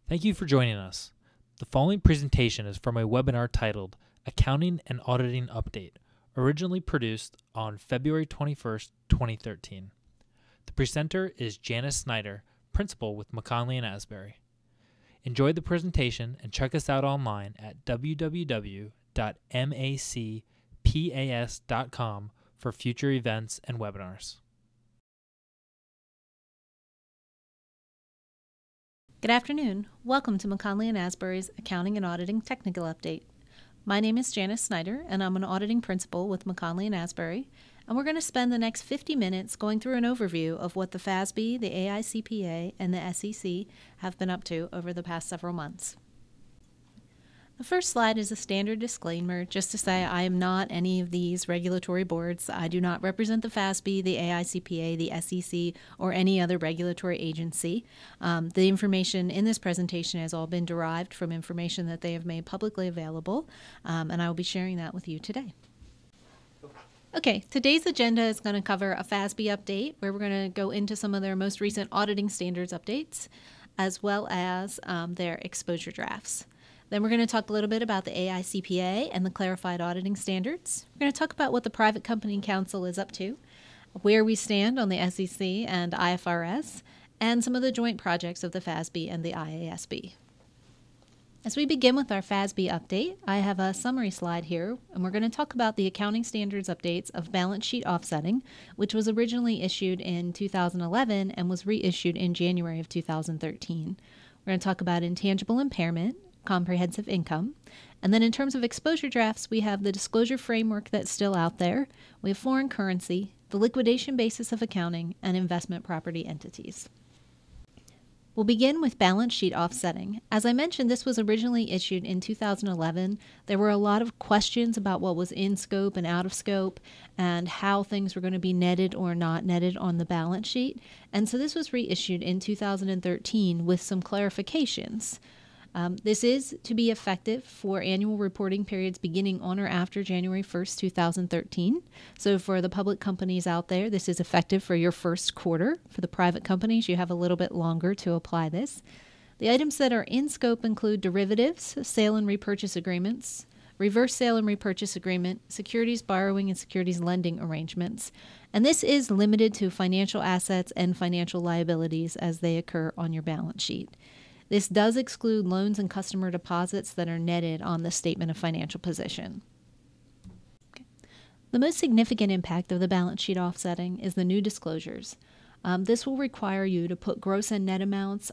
Thank you for joining us. The following presentation is from a webinar titled Accounting and Auditing Update, originally produced on February 21st, 2013. The presenter is Janice Snyder, Principal with McKonly Asbury. Enjoy the presentation and check us out online at www.macpas.com for future events and webinars. Good afternoon. Welcome to McKonly Asbury's Accounting and Auditing Technical Update. My name is Janice Snyder, and I'm an auditing principal with McKonly Asbury, and we're going to spend the next 50 minutes going through an overview of what the FASB, the AICPA, and the SEC have been up to over the past several months. The first slide is a standard disclaimer just to say I am not any of these regulatory boards. I do not represent the FASB, the AICPA, the SEC, or any other regulatory agency. The information in this presentation has all been derived from information that they have made publicly available, and I will be sharing that with you today. Okay, today's agenda is going to cover a FASB update where we're going to go into some of their most recent auditing standards updates, as well as their exposure drafts. Then we're going to talk a little bit about the AICPA and the clarified auditing standards. We're going to talk about what the Private Company Council is up to, where we stand on the SEC and IFRS, and some of the joint projects of the FASB and the IASB. As we begin with our FASB update, I have a summary slide here, and we're going to talk about the accounting standards updates of balance sheet offsetting, which was originally issued in 2011 and was reissued in January of 2013. We're going to talk about intangible impairment, comprehensive income. And then in terms of exposure drafts, we have the disclosure framework that's still out there. We have foreign currency, the liquidation basis of accounting, and investment property entities. We'll begin with balance sheet offsetting. As I mentioned, this was originally issued in 2011. There were a lot of questions about what was in scope and out of scope and how things were going to be netted or not netted on the balance sheet. And so this was reissued in 2013 with some clarifications. This is to be effective for annual reporting periods beginning on or after January 1st, 2013. So for the public companies out there, this is effective for your first quarter. For the private companies, you have a little bit longer to apply this. The items that are in scope include derivatives, sale and repurchase agreements, reverse sale and repurchase agreement, securities borrowing and securities lending arrangements. And this is limited to financial assets and financial liabilities as they occur on your balance sheet. This does exclude loans and customer deposits that are netted on the statement of financial position. Okay. The most significant impact of the balance sheet offsetting is the new disclosures. This will require you to put gross and net amounts,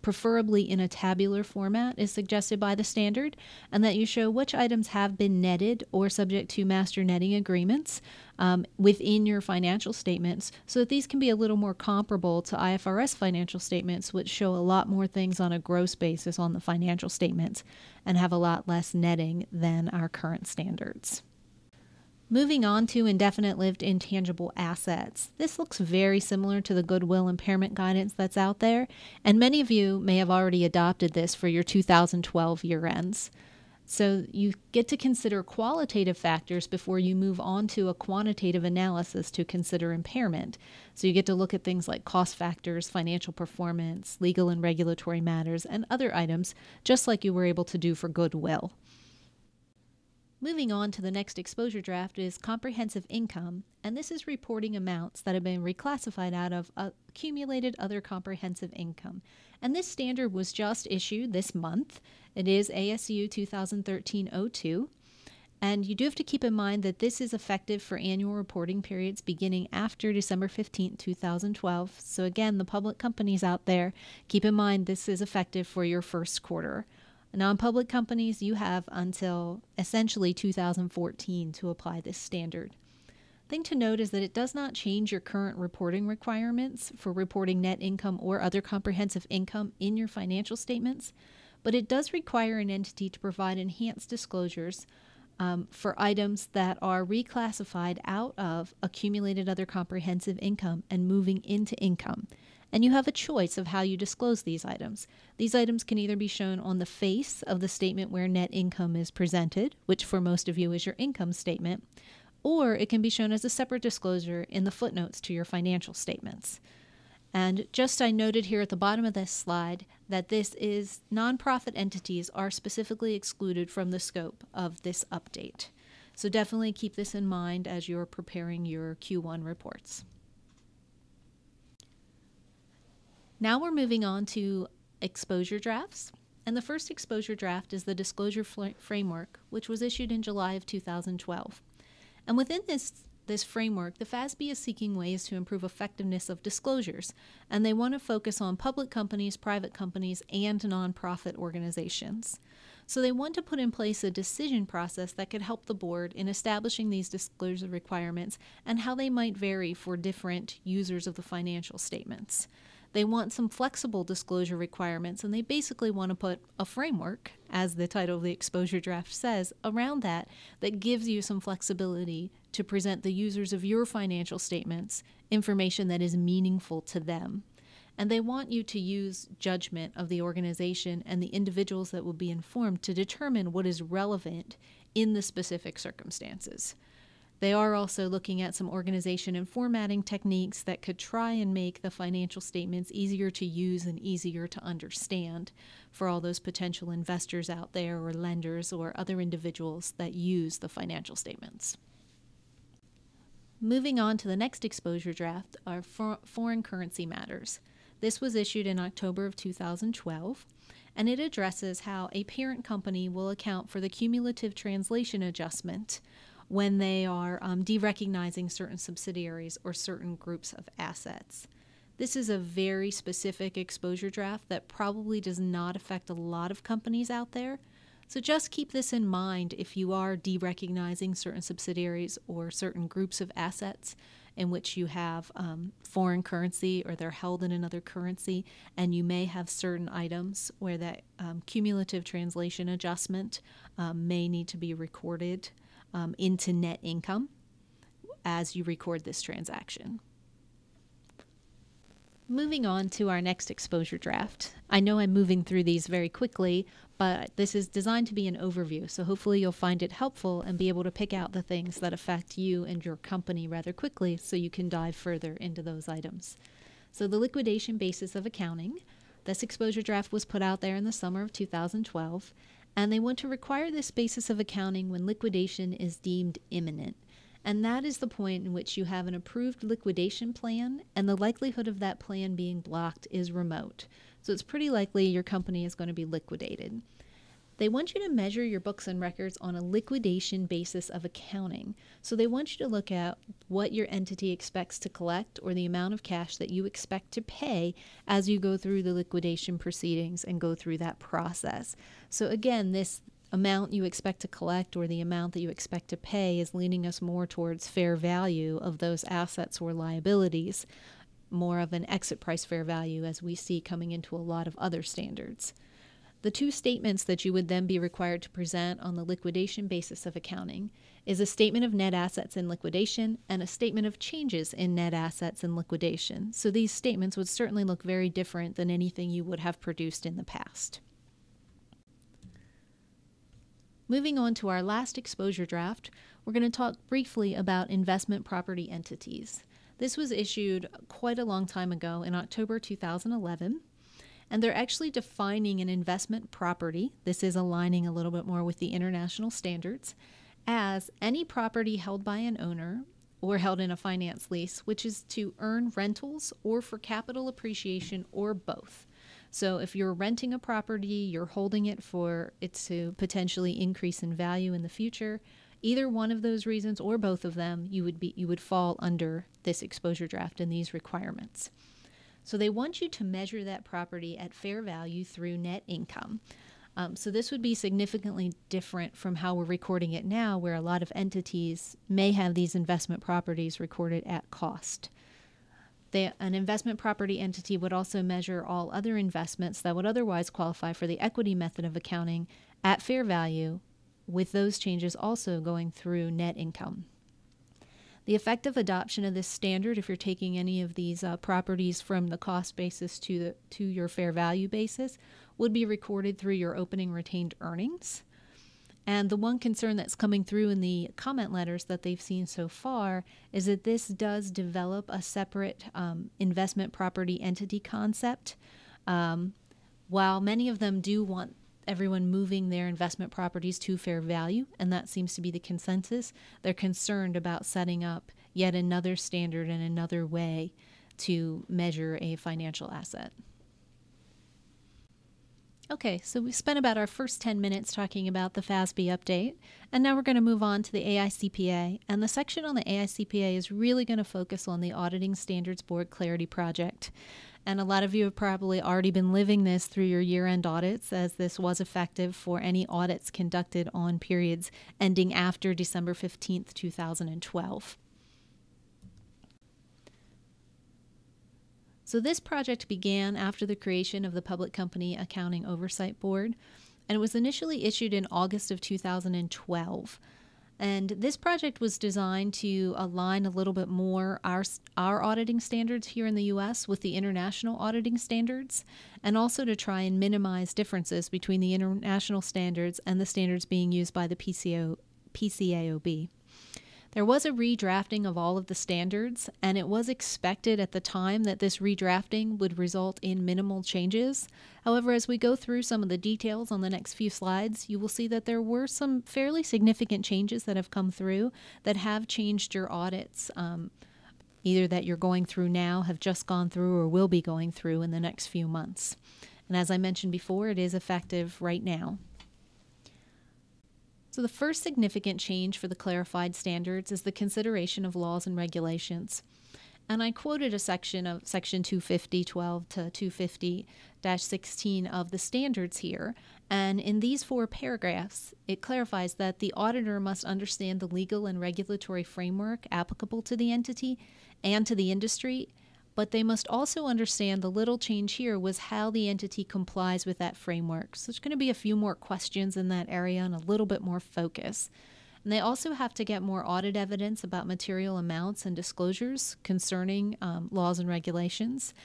preferably in a tabular format, is suggested by the standard, and that you show which items have been netted or subject to master netting agreements within your financial statements, so that these can be a little more comparable to IFRS financial statements, which show a lot more things on a gross basis on the financial statements and have a lot less netting than our current standards. Moving on to indefinite-lived intangible assets. This looks very similar to the goodwill impairment guidance that's out there, and many of you may have already adopted this for your 2012 year ends. So you get to consider qualitative factors before you move on to a quantitative analysis to consider impairment. So you get to look at things like cost factors, financial performance, legal and regulatory matters, and other items, just like you were able to do for goodwill. Moving on to the next exposure draft is comprehensive income, and this is reporting amounts that have been reclassified out of accumulated other comprehensive income. And this standard was just issued this month. It is ASU 2013-02, and you do have to keep in mind that this is effective for annual reporting periods beginning after December 15, 2012. So again, the public companies out there, keep in mind this is effective for your first quarter. Non-public companies, you have until essentially 2014 to apply this standard. Thing to note is that it does not change your current reporting requirements for reporting net income or other comprehensive income in your financial statements, but it does require an entity to provide enhanced disclosures for items that are reclassified out of accumulated other comprehensive income and moving into income. And you have a choice of how you disclose these items. These items can either be shown on the face of the statement where net income is presented, which for most of you is your income statement, or it can be shown as a separate disclosure in the footnotes to your financial statements. And just I noted here at the bottom of this slide that this is nonprofit entities are specifically excluded from the scope of this update. So definitely keep this in mind as you're preparing your Q1 reports. Now we're moving on to exposure drafts. And the first exposure draft is the disclosure framework, which was issued in July of 2012. And within this framework, the FASB is seeking ways to improve effectiveness of disclosures, and they want to focus on public companies, private companies, and nonprofit organizations. So they want to put in place a decision process that could help the board in establishing these disclosure requirements and how they might vary for different users of the financial statements. They want some flexible disclosure requirements, and they basically want to put a framework, as the title of the exposure draft says, around that gives you some flexibility to present the users of your financial statements information that is meaningful to them. And they want you to use judgment of the organization and the individuals that will be informed to determine what is relevant in the specific circumstances. They are also looking at some organization and formatting techniques that could try and make the financial statements easier to use and easier to understand for all those potential investors out there or lenders or other individuals that use the financial statements. Moving on to the next exposure draft are foreign currency matters. This was issued in October of 2012, and it addresses how a parent company will account for the cumulative translation adjustment when they are derecognizing certain subsidiaries or certain groups of assets. This is a very specific exposure draft that probably does not affect a lot of companies out there. So just keep this in mind if you are derecognizing certain subsidiaries or certain groups of assets in which you have foreign currency or they're held in another currency, and you may have certain items where that cumulative translation adjustment may need to be recorded into net income as you record this transaction. Moving on to our next exposure draft. I know I'm moving through these very quickly, but this is designed to be an overview, so hopefully you'll find it helpful and be able to pick out the things that affect you and your company rather quickly so you can dive further into those items. So the liquidation basis of accounting. This exposure draft was put out there in the summer of 2012, and they want to require this basis of accounting when liquidation is deemed imminent. And that is the point in which you have an approved liquidation plan, and the likelihood of that plan being blocked is remote. So it's pretty likely your company is going to be liquidated. They want you to measure your books and records on a liquidation basis of accounting. So they want you to look at what your entity expects to collect or the amount of cash that you expect to pay as you go through the liquidation proceedings and go through that process. So again, this amount you expect to collect or the amount that you expect to pay is leaning us more towards fair value of those assets or liabilities, more of an exit price fair value as we see coming into a lot of other standards. The two statements that you would then be required to present on the liquidation basis of accounting is a statement of net assets in liquidation and a statement of changes in net assets in liquidation. So these statements would certainly look very different than anything you would have produced in the past. Moving on to our last exposure draft, we're going to talk briefly about investment property entities. This was issued quite a long time ago in October 2011. And they're actually defining an investment property, this is aligning a little bit more with the international standards, as any property held by an owner or held in a finance lease, which is to earn rentals or for capital appreciation or both. So if you're renting a property, you're holding it for it to potentially increase in value in the future, either one of those reasons or both of them, you would fall under this exposure draft and these requirements. So they want you to measure that property at fair value through net income. So this would be significantly different from how we're recording it now, where a lot of entities may have these investment properties recorded at cost. An investment property entity would also measure all other investments that would otherwise qualify for the equity method of accounting at fair value, with those changes also going through net income. The effective adoption of this standard, if you're taking any of these properties from the cost basis to your fair value basis, would be recorded through your opening retained earnings. And the one concern that's coming through in the comment letters that they've seen so far is that this does develop a separate investment property entity concept. While many of them do want everyone moving their investment properties to fair value, and that seems to be the consensus, they're concerned about setting up yet another standard and another way to measure a financial asset. Okay, so we spent about our first 10 minutes talking about the FASB update, and now we're going to move on to the AICPA, and the section on the AICPA is really going to focus on the Auditing Standards Board Clarity Project. And a lot of you have probably already been living this through your year-end audits, as this was effective for any audits conducted on periods ending after December 15th, 2012. So this project began after the creation of the Public Company Accounting Oversight Board, and it was initially issued in August of 2012. And this project was designed to align a little bit more our auditing standards here in the U.S. with the international auditing standards, and also to try and minimize differences between the international standards and the standards being used by the PCAOB. There was a redrafting of all of the standards, and it was expected at the time that this redrafting would result in minimal changes. However, as we go through some of the details on the next few slides, you will see that there were some fairly significant changes that have come through that have changed your audits, either that you're going through now, have just gone through, or will be going through in the next few months. And as I mentioned before, it is effective right now. So the first significant change for the clarified standards is the consideration of laws and regulations. And I quoted a section of Section 250.12 to 250-16 of the standards here. And in these 4 paragraphs, it clarifies that the auditor must understand the legal and regulatory framework applicable to the entity and to the industry, but they must also understand the little change here was how the entity complies with that framework. So there's going to be a few more questions in that area and a little bit more focus. And they also have to get more audit evidence about material amounts and disclosures concerning laws and regulations.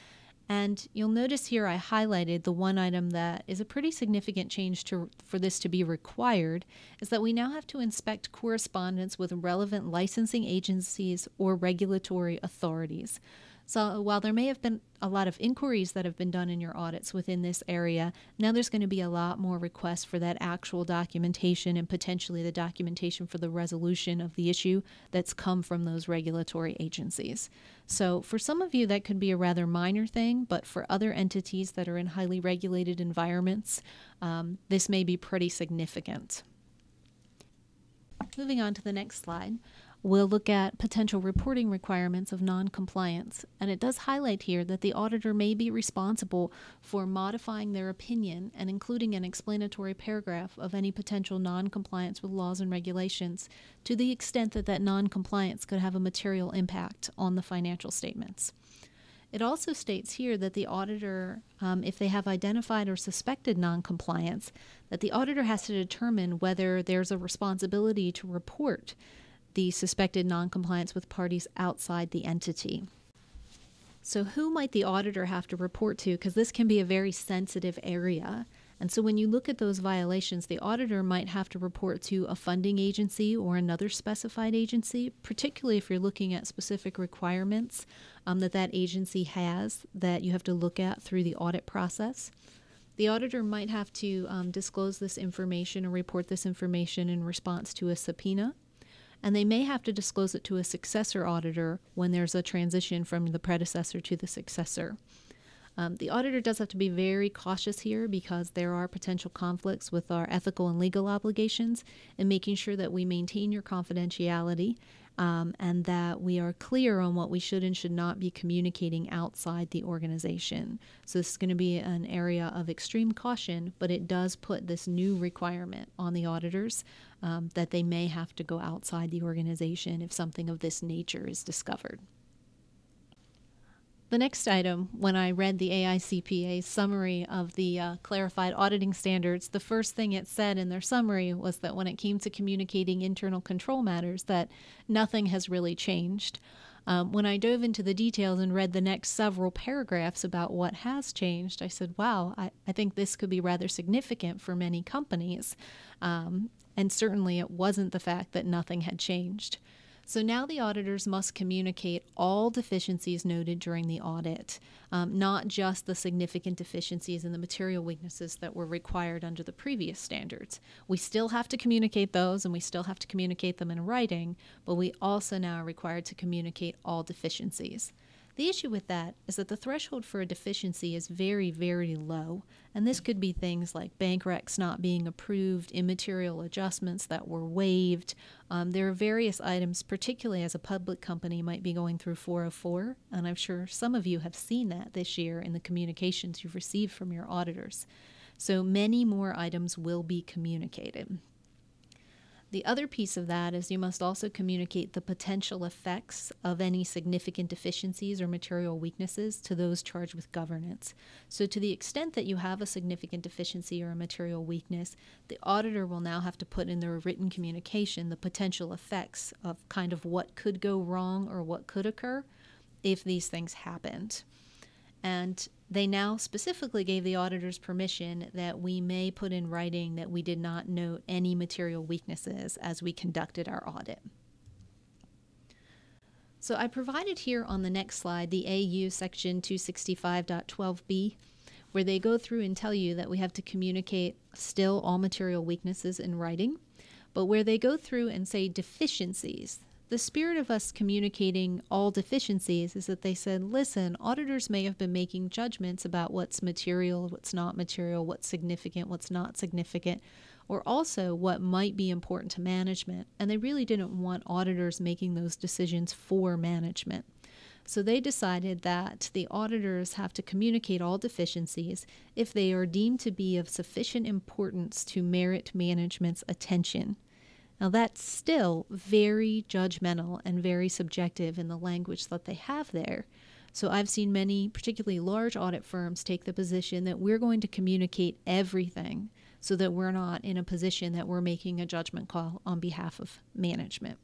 And you'll notice here I highlighted the one item that is a pretty significant change for this to be required, is that we now have to inspect correspondence with relevant licensing agencies or regulatory authorities. So while there may have been a lot of inquiries that have been done in your audits within this area, now there's going to be a lot more requests for that actual documentation and potentially the documentation for the resolution of the issue that's come from those regulatory agencies. So for some of you, that could be a rather minor thing, but for other entities that are in highly regulated environments, this may be pretty significant. Moving on to the next slide. We'll look at potential reporting requirements of non-compliance, and it does highlight here that the auditor may be responsible for modifying their opinion and including an explanatory paragraph of any potential non-compliance with laws and regulations to the extent that that non-compliance could have a material impact on the financial statements. It also states here that the auditor, if they have identified or suspected non-compliance, that the auditor has to determine whether there's a responsibility to report the suspected non-compliance with parties outside the entity. So who might the auditor have to report to? Because this can be a very sensitive area. And so when you look at those violations, the auditor might have to report to a funding agency or another specified agency, particularly if you're looking at specific requirements that agency has that you have to look at through the audit process. The auditor might have to disclose this information or report this information in response to a subpoena. And they may have to disclose it to a successor auditor when there's a transition from the predecessor to the successor. The auditor does have to be very cautious here because there are potential conflicts with our ethical and legal obligations in making sure that we maintain your confidentiality and that we are clear on what we should and should not be communicating outside the organization. So this is going to be an area of extreme caution, but it does put this new requirement on the auditors that they may have to go outside the organization if something of this nature is discovered. The next item, when I read the AICPA's summary of the clarified auditing standards, the first thing it said in their summary was that when it came to communicating internal control matters, that nothing has really changed. When I dove into the details and read the next several paragraphs about what has changed, I said, wow, I think this could be rather significant for many companies. and certainly it wasn't the fact that nothing had changed. So now the auditors must communicate all deficiencies noted during the audit, not just the significant deficiencies and the material weaknesses that were required under the previous standards. We still have to communicate those, and we still have to communicate them in writing, but we also now are required to communicate all deficiencies. The issue with that is that the threshold for a deficiency is very, very low, and this could be things like bank recs not being approved, immaterial adjustments that were waived. There are various items, particularly as a public company might be going through 404, and I'm sure some of you have seen that this year in the communications you've received from your auditors. So many more items will be communicated. The other piece of that is you must also communicate the potential effects of any significant deficiencies or material weaknesses to those charged with governance. So to the extent that you have a significant deficiency or a material weakness, the auditor will now have to put in their written communication the potential effects of kind of what could go wrong or what could occur if these things happened. And they now specifically gave the auditors permission that we may put in writing that we did not note any material weaknesses as we conducted our audit. So I provided here on the next slide the AU section 265.12b, where they go through and tell you that we have to communicate still all material weaknesses in writing, but where they go through and say deficiencies. The spirit of us communicating all deficiencies is that they said, listen, auditors may have been making judgments about what's material, what's not material, what's significant, what's not significant, or also what might be important to management. And they really didn't want auditors making those decisions for management. So they decided that the auditors have to communicate all deficiencies if they are deemed to be of sufficient importance to merit management's attention. Now that's still very judgmental and very subjective in the language that they have there. So I've seen many, particularly large audit firms, take the position that we're going to communicate everything so that we're not in a position that we're making a judgment call on behalf of management.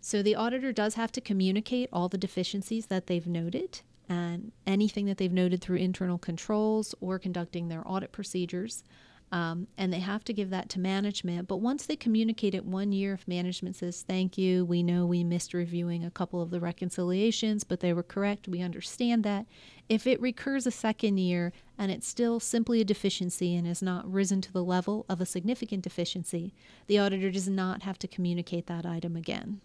So the auditor does have to communicate all the deficiencies that they've noted and anything that they've noted through internal controls or conducting their audit procedures. And they have to give that to management. But once they communicate it 1 year, if management says, thank you, we know we missed reviewing a couple of the reconciliations, but they were correct, we understand that. If it recurs a second year and it's still simply a deficiency and has not risen to the level of a significant deficiency, the auditor does not have to communicate that item again.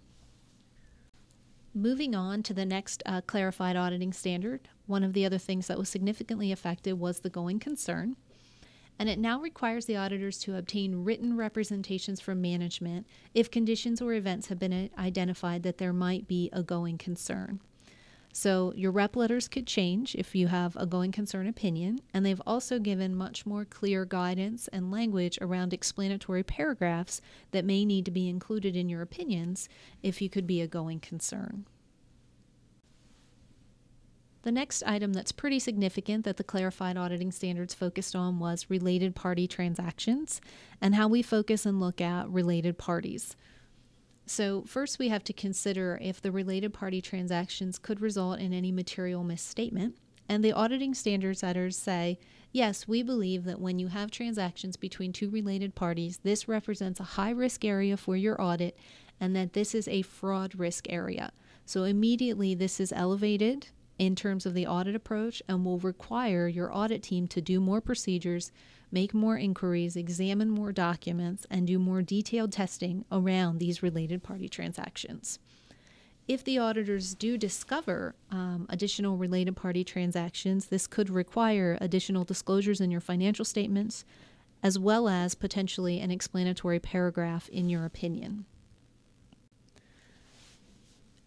Moving on to the next clarified auditing standard, one of the other things that was significantly affected was the going concern. And it now requires the auditors to obtain written representations from management if conditions or events have been identified that there might be a going concern. So your rep letters could change if you have a going concern opinion, and they've also given much more clear guidance and language around explanatory paragraphs that may need to be included in your opinions if you could be a going concern. The next item that's pretty significant that the clarified auditing standards focused on was related party transactions and how we focus and look at related parties. So first we have to consider if the related party transactions could result in any material misstatement. And the auditing standard setters say, yes, we believe that when you have transactions between two related parties, this represents a high risk area for your audit and that this is a fraud risk area. So immediately this is elevated in terms of the audit approach and will require your audit team to do more procedures, make more inquiries, examine more documents, and do more detailed testing around these related party transactions. If the auditors do discover additional related party transactions, this could require additional disclosures in your financial statements, as well as potentially an explanatory paragraph in your opinion.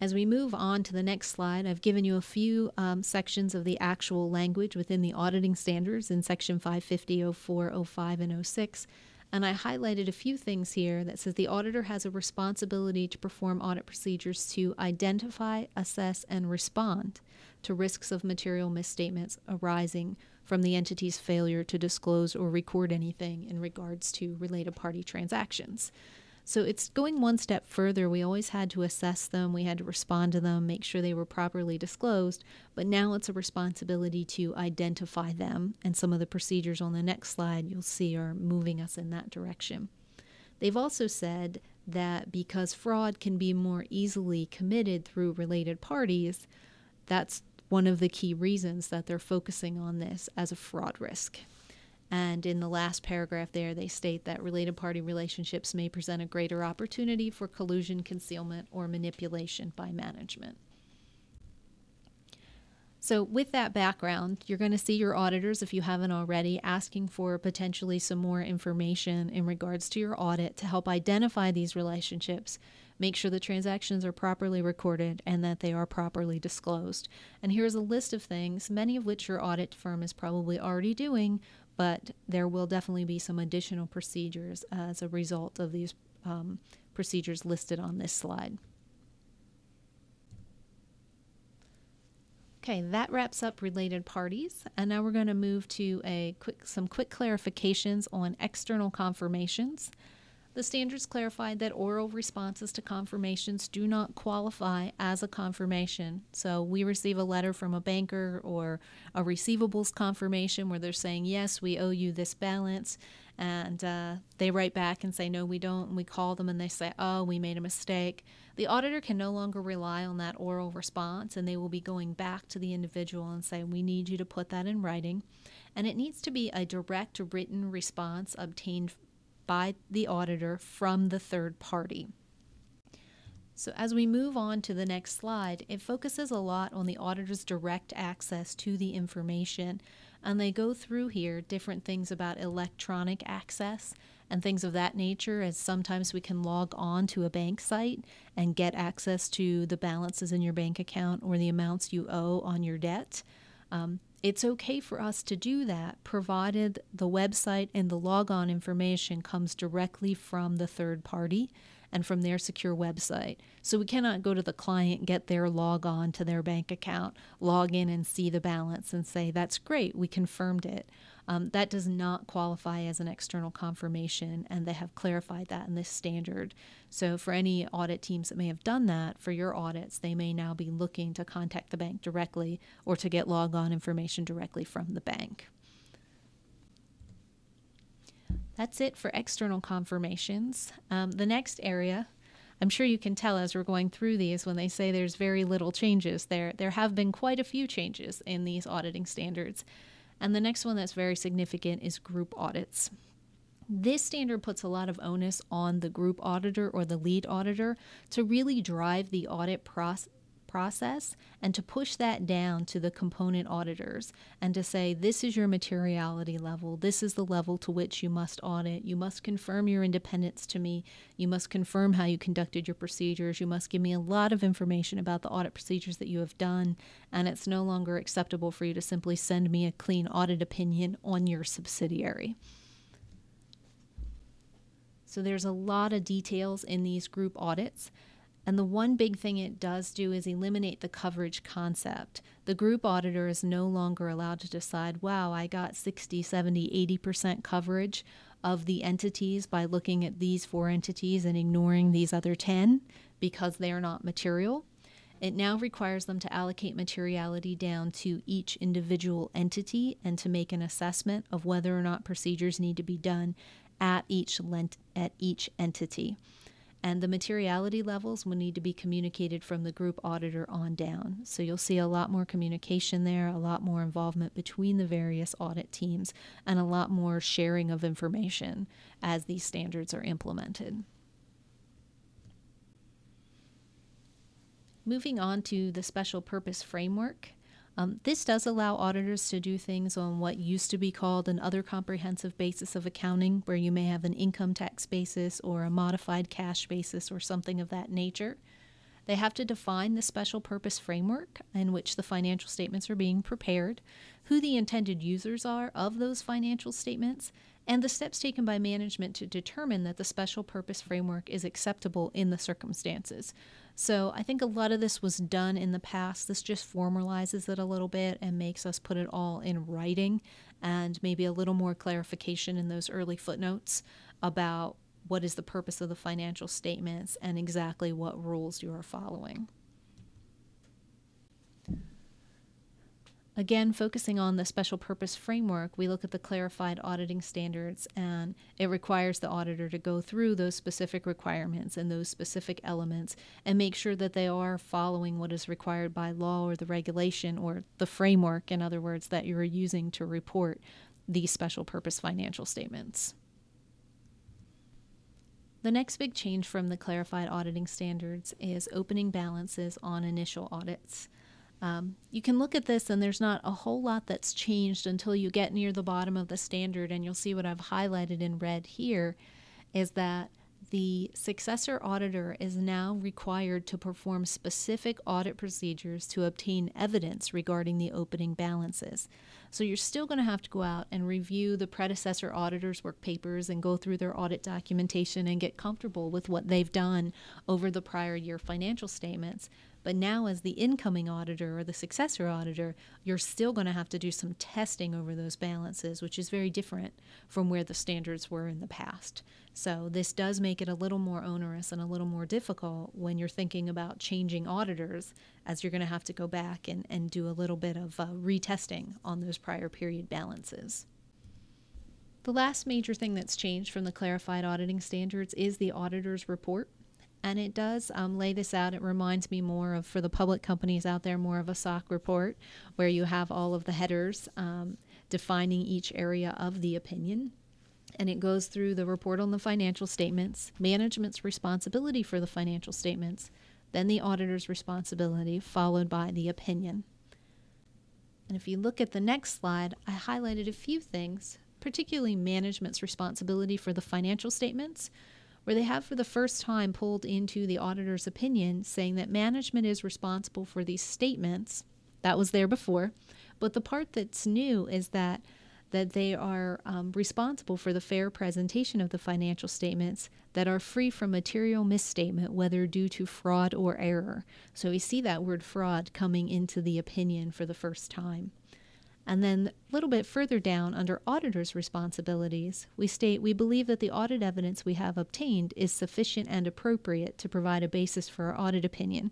As we move on to the next slide, I've given you a few sections of the actual language within the auditing standards in section 550, 04, 05, and 06. And I highlighted a few things here that says the auditor has a responsibility to perform audit procedures to identify, assess, and respond to risks of material misstatements arising from the entity's failure to disclose or record anything in regards to related party transactions. So it's going one step further. We always had to assess them, we had to respond to them, make sure they were properly disclosed, but now it's a responsibility to identify them, and some of the procedures on the next slide you'll see are moving us in that direction. They've also said that because fraud can be more easily committed through related parties, that's one of the key reasons that they're focusing on this as a fraud risk. And in the last paragraph there, they state that related party relationships may present a greater opportunity for collusion, concealment, or manipulation by management. So with that background, you're going to see your auditors, if you haven't already, asking for potentially some more information in regards to your audit to help identify these relationships, make sure the transactions are properly recorded, and that they are properly disclosed. And here's a list of things, many of which your audit firm is probably already doing, but there will definitely be some additional procedures as a result of these procedures listed on this slide. Okay, that wraps up related parties, and now we're going to move to some quick clarifications on external confirmations. The standards clarified that oral responses to confirmations do not qualify as a confirmation. So we receive a letter from a banker or a receivables confirmation where they're saying, yes, we owe you this balance, and they write back and say, no, we don't, and we call them and they say, oh, we made a mistake. The auditor can no longer rely on that oral response, and they will be going back to the individual and say, we need you to put that in writing. And it needs to be a direct written response obtained by the auditor from the third party. So as we move on to the next slide, it focuses a lot on the auditor's direct access to the information. And they go through here different things about electronic access and things of that nature, as sometimes we can log on to a bank site and get access to the balances in your bank account or the amounts you owe on your debt. It's okay for us to do that, provided the website and the logon information comes directly from the third party and from their secure website. So we cannot go to the client, get their logon to their bank account, log in and see the balance and say, that's great, we confirmed it. That does not qualify as an external confirmation, and they have clarified that in this standard. So for any audit teams that may have done that for your audits, they may now be looking to contact the bank directly or to get logon information directly from the bank. That's it for external confirmations. The next area, I'm sure you can tell as we're going through these, when they say there's very little changes, there have been quite a few changes in these auditing standards. And the next one that's very significant is group audits. This standard puts a lot of onus on the group auditor or the lead auditor to really drive the audit process and to push that down to the component auditors and to say, this is your materiality level, this is the level to which you must audit, you must confirm your independence to me, you must confirm how you conducted your procedures, you must give me a lot of information about the audit procedures that you have done, and it's no longer acceptable for you to simply send me a clean audit opinion on your subsidiary. So there's a lot of details in these group audits. And the one big thing it does do is eliminate the coverage concept. The group auditor is no longer allowed to decide, wow, I got 60, 70, 80% coverage of the entities by looking at these 4 entities and ignoring these other 10 because they're not material. It now requires them to allocate materiality down to each individual entity and to make an assessment of whether or not procedures need to be done at each entity. And the materiality levels will need to be communicated from the group auditor on down. So you'll see a lot more communication there, a lot more involvement between the various audit teams, and a lot more sharing of information as these standards are implemented. Moving on to the special purpose framework. This does allow auditors to do things on what used to be called an other comprehensive basis of accounting, where you may have an income tax basis or a modified cash basis or something of that nature. They have to define the special purpose framework in which the financial statements are being prepared, who the intended users are of those financial statements, and the steps taken by management to determine that the special purpose framework is acceptable in the circumstances. So I think a lot of this was done in the past. This just formalizes it a little bit and makes us put it all in writing, and maybe a little more clarification in those early footnotes about what is the purpose of the financial statements and exactly what rules you are following. Again, focusing on the special purpose framework, we look at the clarified auditing standards, and it requires the auditor to go through those specific requirements and those specific elements and make sure that they are following what is required by law or the regulation or the framework, in other words, that you're using to report these special purpose financial statements. The next big change from the clarified auditing standards is opening balances on initial audits. You can look at this and there's not a whole lot that's changed until you get near the bottom of the standard, and you'll see what I've highlighted in red here is that the successor auditor is now required to perform specific audit procedures to obtain evidence regarding the opening balances. So you're still going to have to go out and review the predecessor auditor's work papers and go through their audit documentation and get comfortable with what they've done over the prior year financial statements. But now as the incoming auditor or the successor auditor, you're still going to have to do some testing over those balances, which is very different from where the standards were in the past. So this does make it a little more onerous and a little more difficult when you're thinking about changing auditors, as you're going to have to go back and do a little bit of retesting on those prior period balances. The last major thing that's changed from the clarified auditing standards is the auditor's report. And it does lay this out. It reminds me more of, for the public companies out there, more of a SOC report where you have all of the headers defining each area of the opinion. And it goes through the report on the financial statements, management's responsibility for the financial statements, then the auditor's responsibility, followed by the opinion. And if you look at the next slide, I highlighted a few things, particularly management's responsibility for the financial statements, where they have for the first time pulled into the auditor's opinion saying that management is responsible for these statements. That was there before, but the part that's new is that they are responsible for the fair presentation of the financial statements that are free from material misstatement, whether due to fraud or error. So we see that word fraud coming into the opinion for the first time. And then a little bit further down under auditor's responsibilities, we state we believe that the audit evidence we have obtained is sufficient and appropriate to provide a basis for our audit opinion.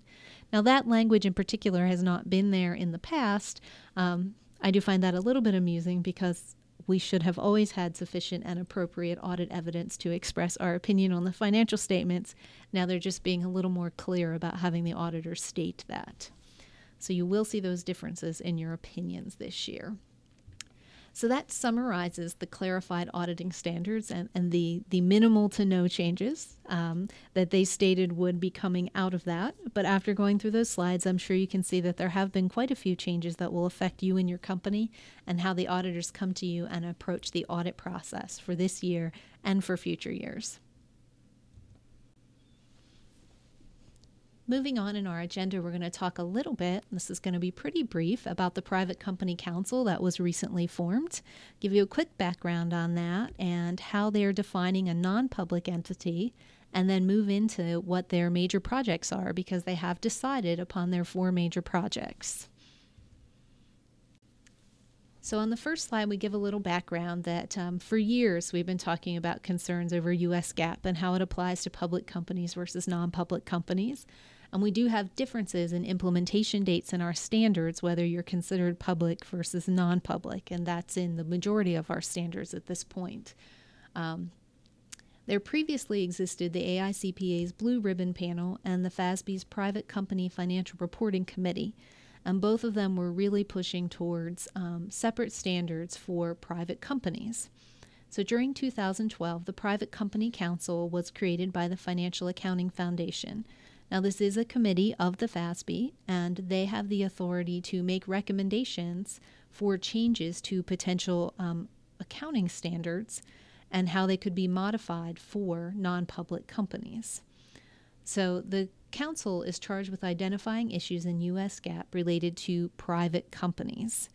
Now that language in particular has not been there in the past. I do find that a little bit amusing because we should have always had sufficient and appropriate audit evidence to express our opinion on the financial statements. Now they're just being a little more clear about having the auditor state that. So you will see those differences in your opinions this year. So that summarizes the clarified auditing standards and the minimal to no changes that they stated would be coming out of that. But after going through those slides, I'm sure you can see that there have been quite a few changes that will affect you and your company and how the auditors come to you and approach the audit process for this year and for future years. Moving on in our agenda, we're going to talk a little bit, this is going to be pretty brief, about the Private Company Council that was recently formed, give you a quick background on that and how they're defining a non-public entity, and then move into what their major projects are because they have decided upon their 4 major projects. So on the first slide, we give a little background that for years we've been talking about concerns over U.S. GAAP and how it applies to public companies versus non-public companies. And we do have differences in implementation dates in our standards, whether you're considered public versus non-public, and that's in the majority of our standards at this point. There previously existed the AICPA's Blue Ribbon Panel and the FASB's Private Company Financial Reporting Committee, and both of them were really pushing towards separate standards for private companies. So during 2012, the Private Company Council was created by the Financial Accounting Foundation. Now, this is a committee of the FASB, and they have the authority to make recommendations for changes to potential accounting standards and how they could be modified for non-public companies. So the council is charged with identifying issues in U.S. GAAP related to private companies.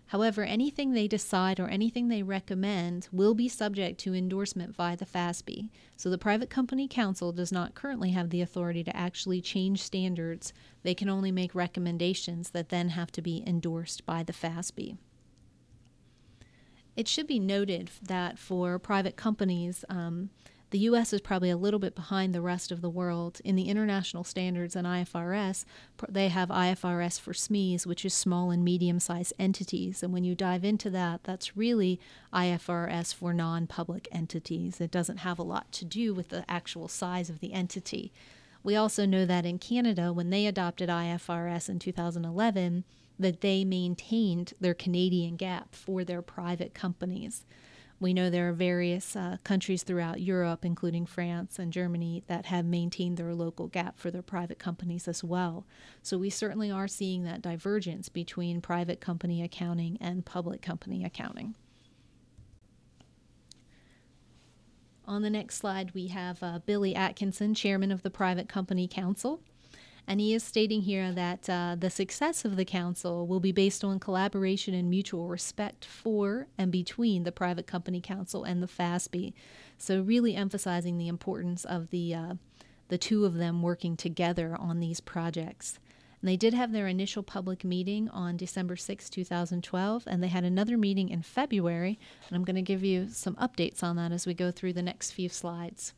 However, anything they decide or anything they recommend will be subject to endorsement by the FASB. So the Private Company Council does not currently have the authority to actually change standards. They can only make recommendations that then have to be endorsed by the FASB. It should be noted that for private companies, The U.S. is probably a little bit behind the rest of the world. In the international standards and IFRS, they have IFRS for SMEs, which is small and medium-sized entities. And when you dive into that, that's really IFRS for non-public entities. It doesn't have a lot to do with the actual size of the entity. We also know that in Canada, when they adopted IFRS in 2011, that they maintained their Canadian GAAP for their private companies. We know there are various countries throughout Europe, including France and Germany, that have maintained their local GAAP for their private companies as well. So we certainly are seeing that divergence between private company accounting and public company accounting. On the next slide, we have Billy Atkinson, chairman of the Private Company Council. And he is stating here that the success of the council will be based on collaboration and mutual respect for and between the Private Company Council and the FASB. So really emphasizing the importance of the two of them working together on these projects. And they did have their initial public meeting on December 6, 2012, and they had another meeting in February. And I'm going to give you some updates on that as we go through the next few slides.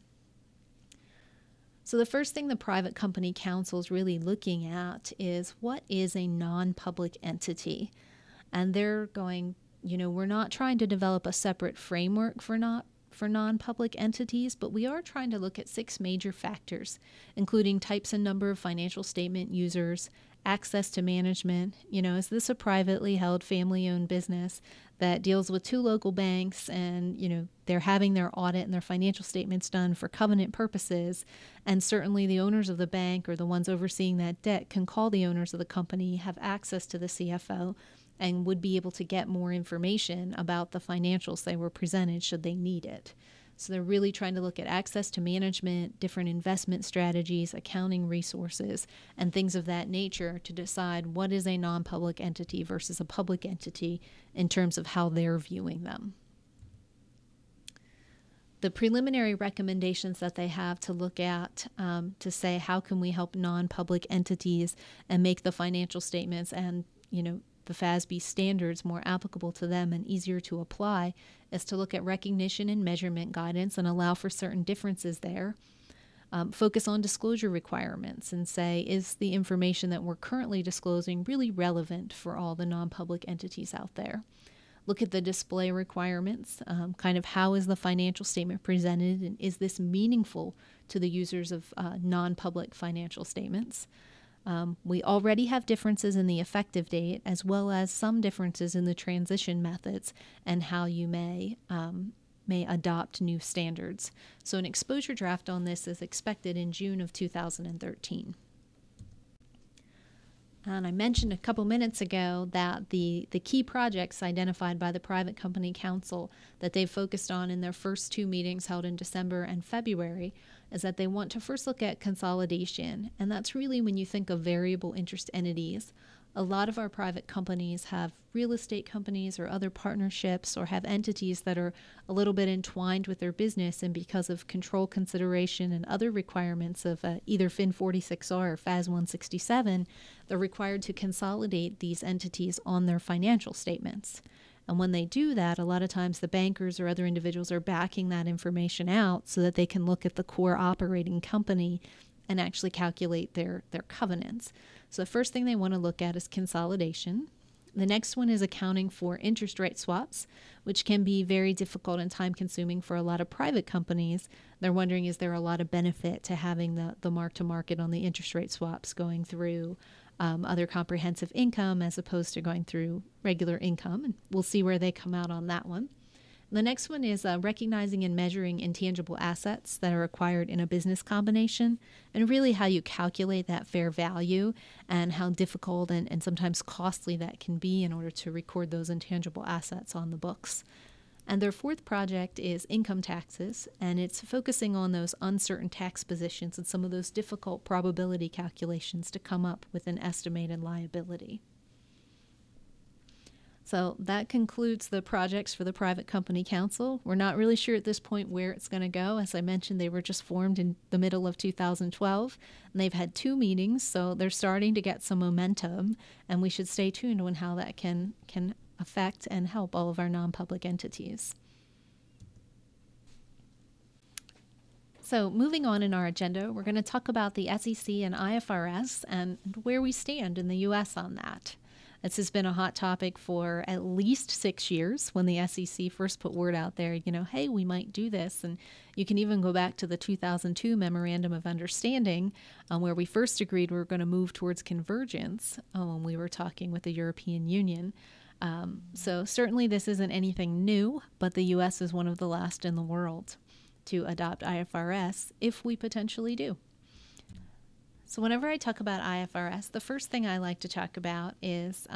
So the first thing the Private Company Council is really looking at is what is a non-public entity? And they're going, we're not trying to develop a separate framework for non-public entities, but we are trying to look at 6 major factors, including types and number of financial statement users, access to management. Is this a privately held family-owned business that deals with 2 local banks and, they're having their audit and their financial statements done for covenant purposes, and certainly the owners of the bank or the ones overseeing that debt can call the owners of the company, have access to the CFO, and would be able to get more information about the financials they were presented should they need it. So they're really trying to look at access to management, different investment strategies, accounting resources, and things of that nature to decide what is a non-public entity versus a public entity in terms of how they're viewing them. The preliminary recommendations that they have to look at to say how can we help non-public entities and make the financial statements and, the FASB standards more applicable to them and easier to apply is to look at recognition and measurement guidance and allow for certain differences there. Focus on disclosure requirements and say, is the information that we're currently disclosing really relevant for all the non-public entities out there? Look at the display requirements, kind of how is the financial statement presented, and is this meaningful to the users of non-public financial statements? We already have differences in the effective date, as well as some differences in the transition methods and how you may adopt new standards. So an exposure draft on this is expected in June of 2013. And I mentioned a couple minutes ago that the key projects identified by the Private Company Council that they've focused on in their first 2 meetings held in December and February is that they want to first look at consolidation. And that's really when you think of variable interest entities. A lot of our private companies have real estate companies or other partnerships or have entities that are a little bit entwined with their business, and because of control consideration and other requirements of either FIN 46R or FAS 167, they're required to consolidate these entities on their financial statements. And when they do that, a lot of times the bankers or other individuals are backing that information out so that they can look at the core operating company and actually calculate their covenants. So the first thing they want to look at is consolidation. The next one is accounting for interest rate swaps, which can be very difficult and time-consuming for a lot of private companies. They're wondering, is there a lot of benefit to having the mark-to-market on the interest rate swaps going through other comprehensive income as opposed to going through regular income? And we'll see where they come out on that one. The next one is recognizing and measuring intangible assets that are acquired in a business combination, and really how you calculate that fair value and how difficult and sometimes costly that can be in order to record those intangible assets on the books. And their fourth project is income taxes, and it's focusing on those uncertain tax positions and some of those difficult probability calculations to come up with an estimated liability. So that concludes the projects for the Private Company Council. We're not really sure at this point where it's going to go. As I mentioned, they were just formed in the middle of 2012, and they've had 2 meetings, so they're starting to get some momentum, and we should stay tuned on how that can affect and help all of our non-public entities. So moving on in our agenda, we're going to talk about the SEC and IFRS and where we stand in the U.S. on that. This has been a hot topic for at least 6 years when the SEC first put word out there, hey, we might do this. And you can even go back to the 2002 Memorandum of Understanding where we first agreed we were going to move towards convergence when we were talking with the European Union. So certainly this isn't anything new, but the U.S. is one of the last in the world to adopt IFRS if we potentially do. So whenever I talk about IFRS, the first thing I like to talk about is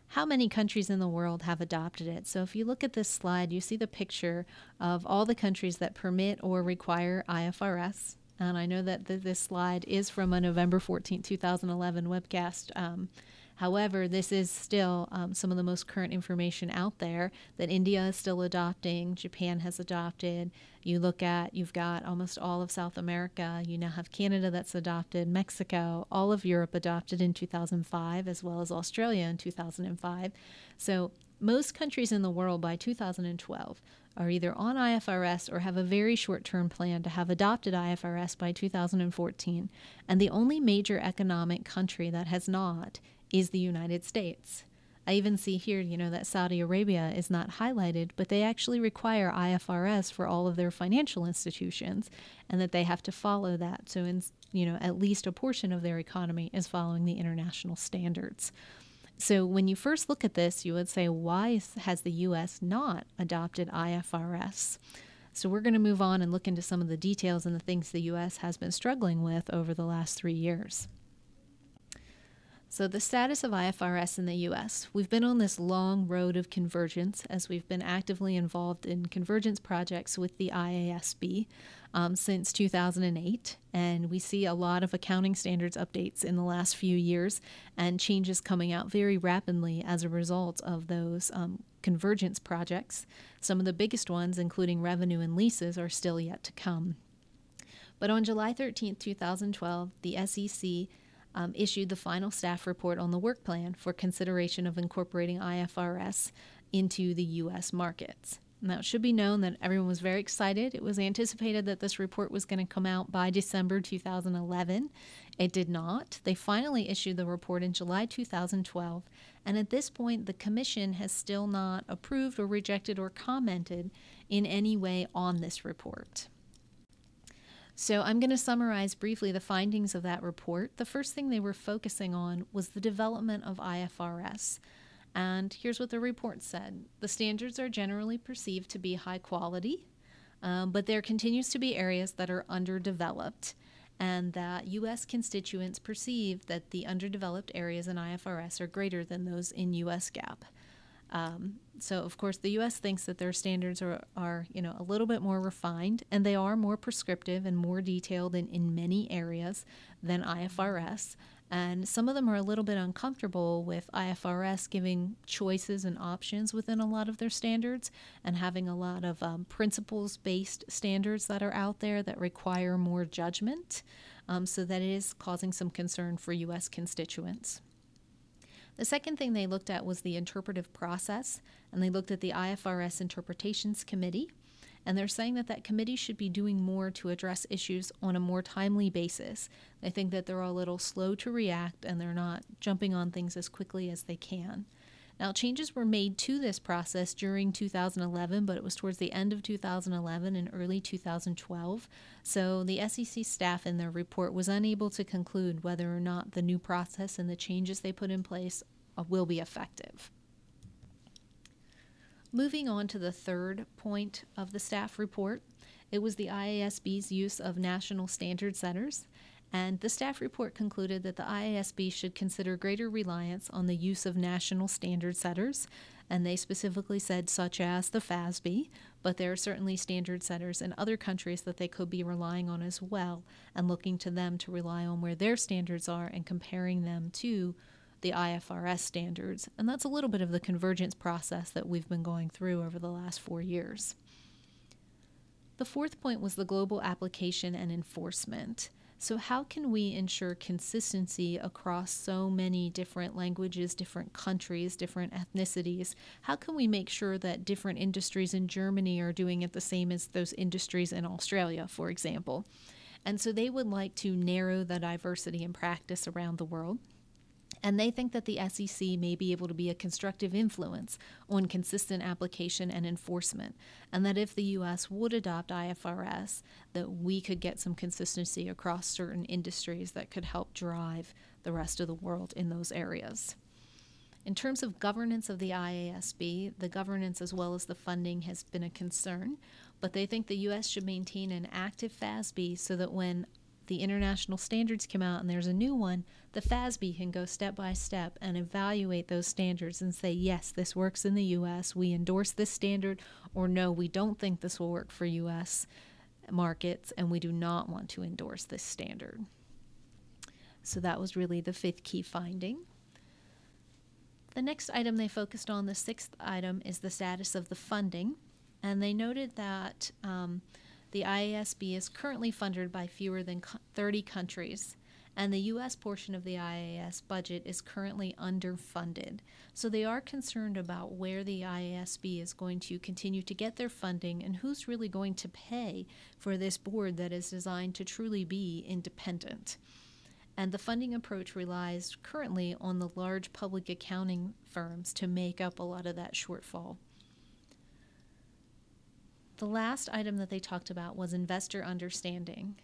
how many countries in the world have adopted it. So if you look at this slide, you see the picture of all the countries that permit or require IFRS. And I know that this slide is from a November 14, 2011 webcast. However, this is still some of the most current information out there that India is still adopting, Japan has adopted. You've got almost all of South America. You now have Canada that's adopted, Mexico, all of Europe adopted in 2005, as well as Australia in 2005. So most countries in the world by 2012 are either on IFRS or have a very short-term plan to have adopted IFRS by 2014. And the only major economic country that has not is the United States. I even see here, that Saudi Arabia is not highlighted, but they actually require IFRS for all of their financial institutions, and that they have to follow that. So, at least a portion of their economy is following the international standards. So when you first look at this, you would say, why has the U.S. not adopted IFRS? So we're going to move on and look into some of the details and the things the U.S. has been struggling with over the last 3 years. So the status of IFRS in the U.S. We've been on this long road of convergence as we've been actively involved in convergence projects with the IASB since 2008. And we see a lot of accounting standards updates in the last few years and changes coming out very rapidly as a result of those convergence projects. Some of the biggest ones, including revenue and leases, are still yet to come. But on July 13, 2012, the SEC issued the final staff report on the work plan for consideration of incorporating IFRS into the U.S. markets. Now, it should be known that everyone was very excited. It was anticipated that this report was going to come out by December 2011. It did not. They finally issued the report in July 2012, and at this point, the Commission has still not approved or rejected or commented in any way on this report. So I'm going to summarize briefly the findings of that report. The first thing they were focusing on was the development of IFRS. And here's what the report said. The standards are generally perceived to be high quality, but there continues to be areas that are underdeveloped, and that U.S. constituents perceive that the underdeveloped areas in IFRS are greater than those in U.S. GAAP. So, of course, the U.S. thinks that their standards are a little bit more refined, and they are more prescriptive and more detailed in many areas than IFRS. And some of them are a little bit uncomfortable with IFRS giving choices and options within a lot of their standards and having a lot of principles-based standards that are out there that require more judgment, so that it is causing some concern for U.S. constituents. The second thing they looked at was the interpretive process, and they looked at the IFRS Interpretations Committee, and they're saying that that committee should be doing more to address issues on a more timely basis. They think that they're a little slow to react, and they're not jumping on things as quickly as they can. Now, changes were made to this process during 2011, but it was towards the end of 2011 and early 2012. So the SEC staff in their report was unable to conclude whether or not the new process and the changes they put in place will be effective. Moving on to the third point of the staff report, it was the IASB's use of national standard setters. And the staff report concluded that the IASB should consider greater reliance on the use of national standard setters, and they specifically said such as the FASB, but there are certainly standard setters in other countries that they could be relying on as well, and looking to them to rely on where their standards are and comparing them to the IFRS standards. And that's a little bit of the convergence process that we've been going through over the last 4 years. The fourth point was the global application and enforcement. So how can we ensure consistency across so many different languages, different countries, different ethnicities? How can we make sure that different industries in Germany are doing it the same as those industries in Australia, for example? And so they would like to narrow the diversity in practice around the world. And they think that the SEC may be able to be a constructive influence on consistent application and enforcement, and that if the U.S. would adopt IFRS, that we could get some consistency across certain industries that could help drive the rest of the world in those areas. In terms of governance of the IASB, the governance as well as the funding has been a concern, but they think the U.S. should maintain an active FASB so that when the international standards come out and there's a new one, the FASB can go step by step and evaluate those standards and say, yes, this works in the U.S., we endorse this standard, or no, we don't think this will work for U.S. markets and we do not want to endorse this standard. So that was really the fifth key finding. The next item they focused on, the sixth item, is the status of the funding, and they noted that the IASB is currently funded by fewer than 30 countries, and the U.S. portion of the IAS budget is currently underfunded. So they are concerned about where the IASB is going to continue to get their funding and who's really going to pay for this board that is designed to truly be independent. And the funding approach relies currently on the large public accounting firms to make up a lot of that shortfall. The last item that they talked about was investor understanding.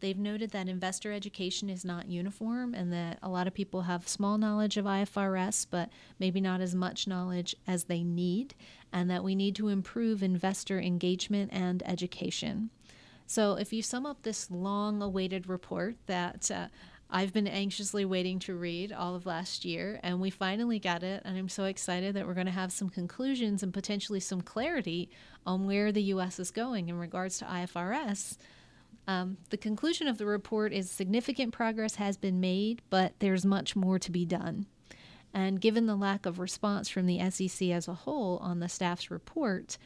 They've noted that investor education is not uniform and that a lot of people have small knowledge of IFRS, but maybe not as much knowledge as they need, and that we need to improve investor engagement and education. So if you sum up this long-awaited report that I've been anxiously waiting to read all of last year, and we finally got it, and I'm so excited that we're going to have some conclusions and potentially some clarity on where the U.S. is going in regards to IFRS. The conclusion of the report is significant progress has been made, but there's much more to be done. And given the lack of response from the SEC as a whole on the staff's report,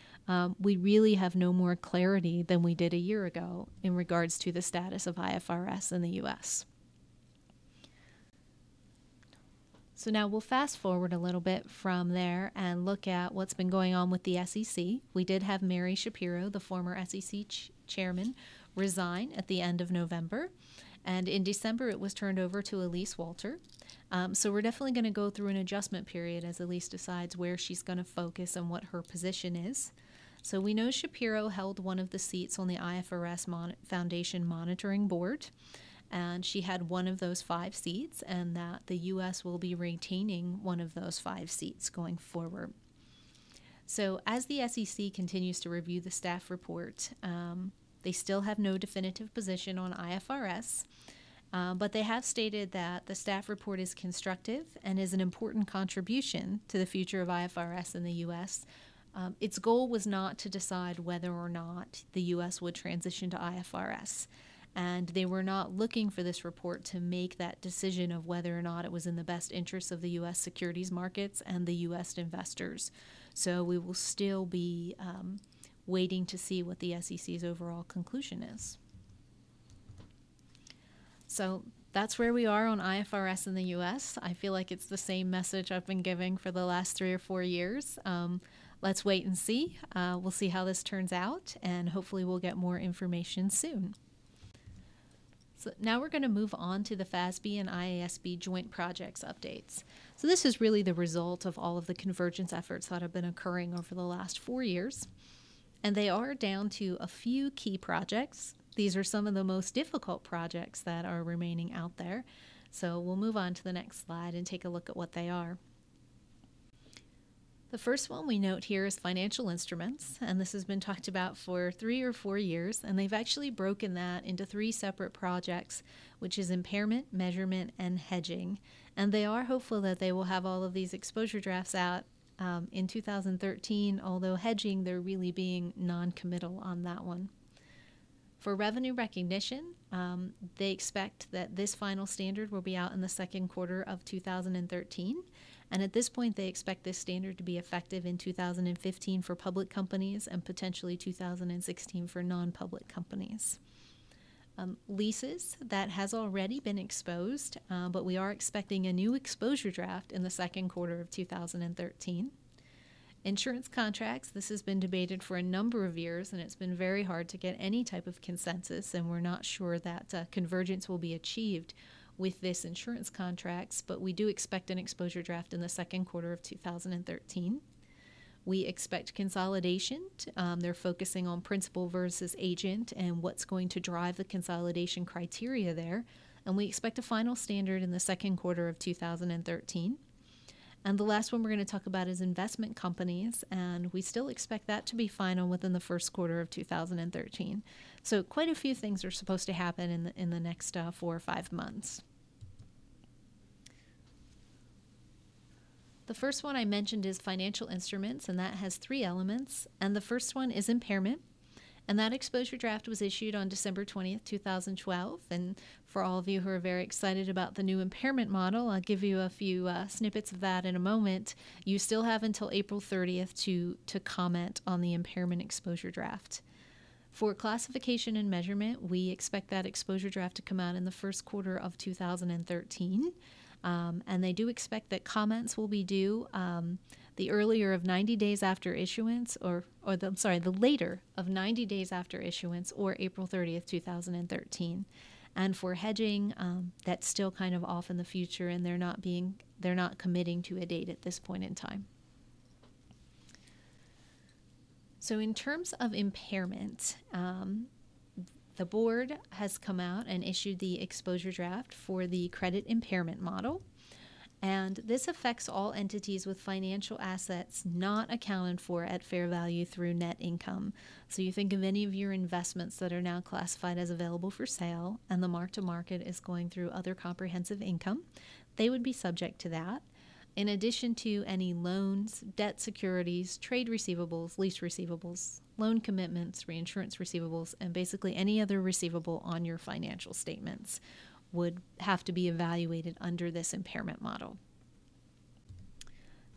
we really have no more clarity than we did a year ago in regards to the status of IFRS in the U.S. So now we'll fast forward a little bit from there and look at what's been going on with the SEC. We did have Mary Shapiro, the former SEC chairman, resign at the end of November. And in December, it was turned over to Elise Walter. So we're definitely going to go through an adjustment period as Elise decides where she's going to focus and what her position is. So we know Shapiro held one of the seats on the IFRS Foundation Monitoring Board, and she had one of those 5 seats, and that the U.S. will be retaining one of those 5 seats going forward. So as the SEC continues to review the staff report, they still have no definitive position on IFRS, but they have stated that the staff report is constructive and is an important contribution to the future of IFRS in the U.S. Its goal was not to decide whether or not the U.S. would transition to IFRS. And they were not looking for this report to make that decision of whether or not it was in the best interest of the U.S. securities markets and the U.S. investors. So we will still be waiting to see what the SEC's overall conclusion is. So that's where we are on IFRS in the U.S. I feel like it's the same message I've been giving for the last 3 or 4 years. Let's wait and see. We'll see how this turns out, and hopefully we'll get more information soon. So now we're going to move on to the FASB and IASB joint projects updates. So this is really the result of all of the convergence efforts that have been occurring over the last 4 years. And they are down to a few key projects. These are some of the most difficult projects that are remaining out there. So we'll move on to the next slide and take a look at what they are. The first one we note here is financial instruments, and this has been talked about for 3 or 4 years, and they've actually broken that into 3 separate projects, which is impairment, measurement, and hedging. And they are hopeful that they will have all of these exposure drafts out in 2013, although hedging, they're really being non-committal on that one. For revenue recognition, they expect that this final standard will be out in the second quarter of 2013. And at this point, they expect this standard to be effective in 2015 for public companies and potentially 2016 for non-public companies. Leases, that has already been exposed, but we are expecting a new exposure draft in the second quarter of 2013. Insurance contracts, this has been debated for a number of years, and it's been very hard to get any type of consensus, and we're not sure that convergence will be achieved with this insurance contracts, but we do expect an exposure draft in the second quarter of 2013. We expect consolidation. They're focusing on principal versus agent and what's going to drive the consolidation criteria there. And we expect a final standard in the second quarter of 2013. And the last one we're going to talk about is investment companies, and we still expect that to be final within the first quarter of 2013. So quite a few things are supposed to happen in the next 4 or 5 months. The first one I mentioned is financial instruments, and that has 3 elements. And the first one is impairment. And that exposure draft was issued on December 20th, 2012. And for all of you who are very excited about the new impairment model, I'll give you a few snippets of that in a moment. You still have until April 30th to comment on the impairment exposure draft. For classification and measurement, we expect that exposure draft to come out in the first quarter of 2013. And they do expect that comments will be due the earlier of 90 days after issuance, the later of 90 days after issuance, or April 30th, 2013. And for hedging, that's still kind of off in the future, and they're not committing to a date at this point in time. So in terms of impairment, the board has come out and issued the exposure draft for the credit impairment model, and this affects all entities with financial assets not accounted for at fair value through net income. So you think of any of your investments that are now classified as available for sale, and the mark-to-market is going through other comprehensive income, they would be subject to that. In addition to any loans, debt securities, trade receivables, lease receivables, loan commitments, reinsurance receivables, and basically any other receivable on your financial statements would have to be evaluated under this impairment model.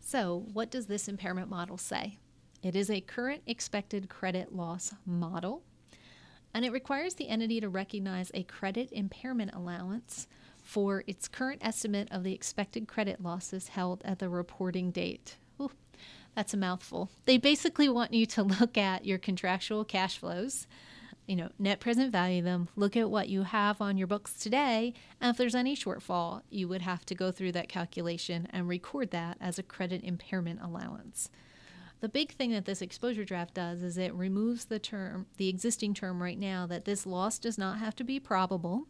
So, what does this impairment model say? It is a current expected credit loss model, and it requires the entity to recognize a credit impairment allowance for its current estimate of the expected credit losses held at the reporting date. Ooh, that's a mouthful. They basically want you to look at your contractual cash flows, net present value them, look at what you have on your books today, and if there's any shortfall, you would have to go through that calculation and record that as a credit impairment allowance. The big thing that this exposure draft does is it removes the existing term right now that this loss does not have to be probable,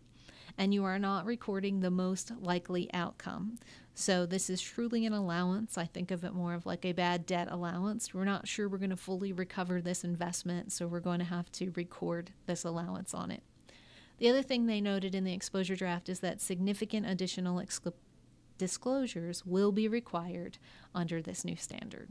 and you are not recording the most likely outcome. So this is truly an allowance. I think of it more of like a bad debt allowance. We're not sure we're going to fully recover this investment, so we're going to have to record this allowance on it. The other thing they noted in the exposure draft is that significant additional disclosures will be required under this new standard.